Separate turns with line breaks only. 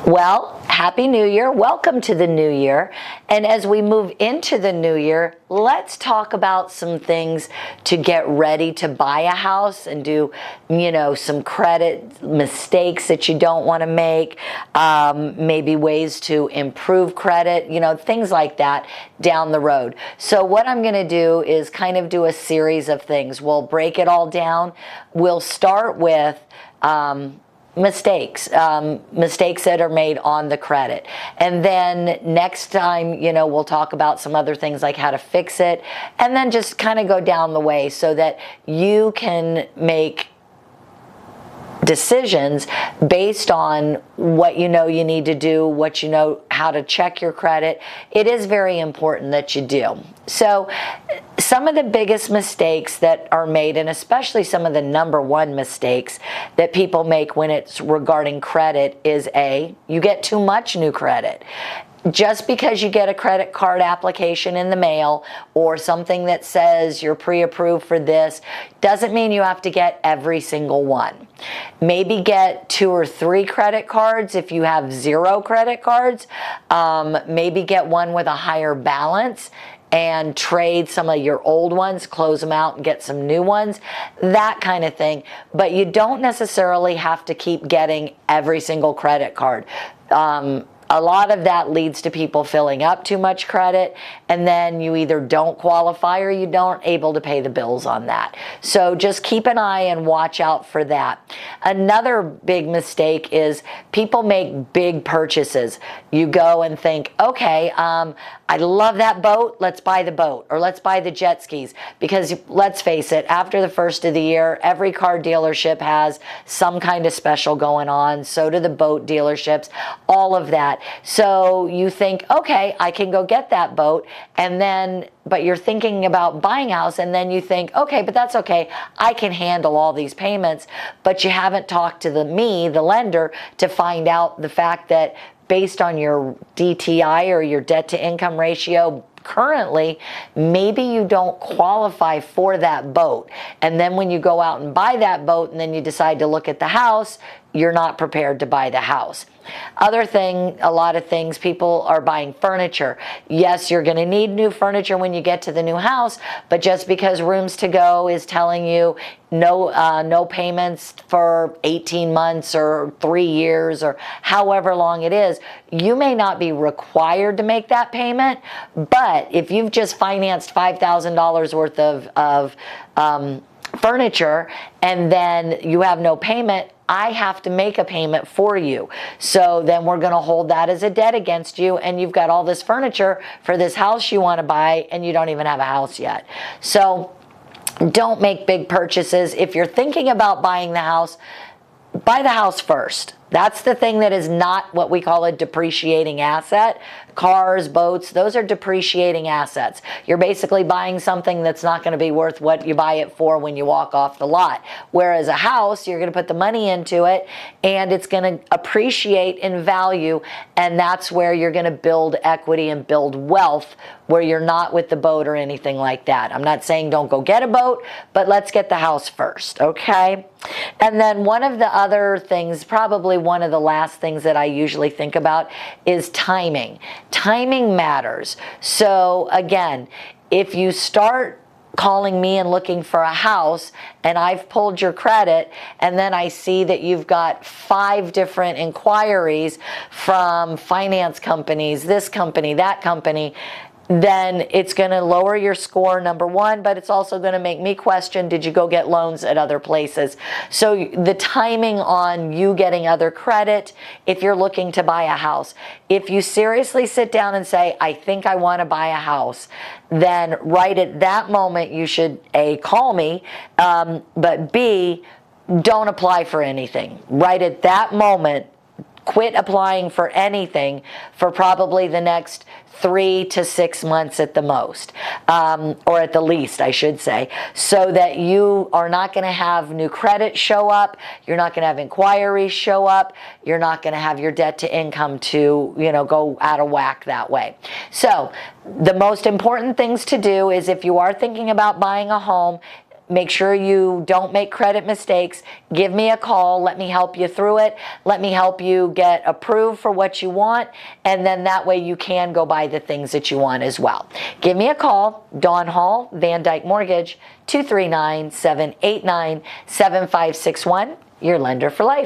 Well, Happy New Year. Welcome to the new year. And as we move into the new year, let's talk about some things to get ready to buy a house and do, some credit mistakes that you don't want to make, maybe ways to improve credit, things like that down the road. So what I'm going to do is kind of do a series of things. We'll break it all down. We'll start with mistakes that are made on the credit, and then next time we'll talk about some other things like how to fix it, and then just kind of go down the way so that you can make decisions based on what you need to do, what how to check your credit. It is very important that you do. So some of the biggest mistakes that are made, and especially some of the number one mistakes that people make when it's regarding credit, is you get too much new credit. Just because you get a credit card application in the mail or something that says you're pre-approved for this doesn't mean you have to get every single one. Maybe get 2 or 3 credit cards if you have 0 credit cards. Maybe get one with a higher balance and trade some of your old ones, close them out and get some new ones, that kind of thing. But you don't necessarily have to keep getting every single credit card. A lot of that leads to people filling up too much credit, and then you either don't qualify or you don't able to pay the bills on that. So just keep an eye and watch out for that. Another big mistake is people make big purchases. You go and think, okay, I love that boat, let's buy the boat, or let's buy the jet skis. Because let's face it, after the first of the year, every car dealership has some kind of special going on. So do the boat dealerships, all of that. So you think, okay, I can go get that boat, but you're thinking about buying a house, and then you think, okay, but that's okay, I can handle all these payments. But you haven't talked to the lender, to find out the fact that based on your DTI or your debt to income ratio currently, maybe you don't qualify for that boat. And then when you go out and buy that boat and then you decide to look at the house, you're not prepared to buy the house. Other thing, a lot of things, people are buying furniture. Yes, you're going to need new furniture when you get to the new house, but just because Rooms To Go is telling you no payments for 18 months or 3 years or however long it is, you may not be required to make that payment. But if you've just financed $5,000 worth of furniture and then you have no payment, I have to make a payment for you. So then we're going to hold that as a debt against you, and you've got all this furniture for this house you want to buy, and you don't even have a house yet. So don't make big purchases. If you're thinking about buying the house, buy the house first. That's the thing that is not what we call a depreciating asset. Cars, boats, those are depreciating assets. You're basically buying something that's not going to be worth what you buy it for when you walk off the lot. Whereas a house, you're going to put the money into it and it's going to appreciate in value, and that's where you're going to build equity and build wealth, where you're not with the boat or anything like that. I'm not saying don't go get a boat, but let's get the house first, okay? And then one of the other things, probably one of the last things that I usually think about, is timing. Timing matters. So again, if you start calling me and looking for a house and I've pulled your credit, and then I see that you've got 5 different inquiries from finance companies, this company, that company, then it's going to lower your score, number one, but it's also going to make me question, did you go get loans at other places? So the timing on you getting other credit, if you're looking to buy a house, if you seriously sit down and say, I think I want to buy a house, then right at that moment you should A, call me, but B, don't apply for anything. Right at that moment, quit applying for anything for probably the next 3 to 6 months at the most, or at the least, I should say, so that you are not going to have new credit show up, you're not going to have inquiries show up, you're not going to have your debt to income to, go out of whack that way. So the most important things to do is, if you are thinking about buying a home, make sure you don't make credit mistakes. Give me a call. Let me help you through it. Let me help you get approved for what you want. And then that way you can go buy the things that you want as well. Give me a call. Dawn Hall, Van Dyke Mortgage, 239-789-7561. Your lender for life.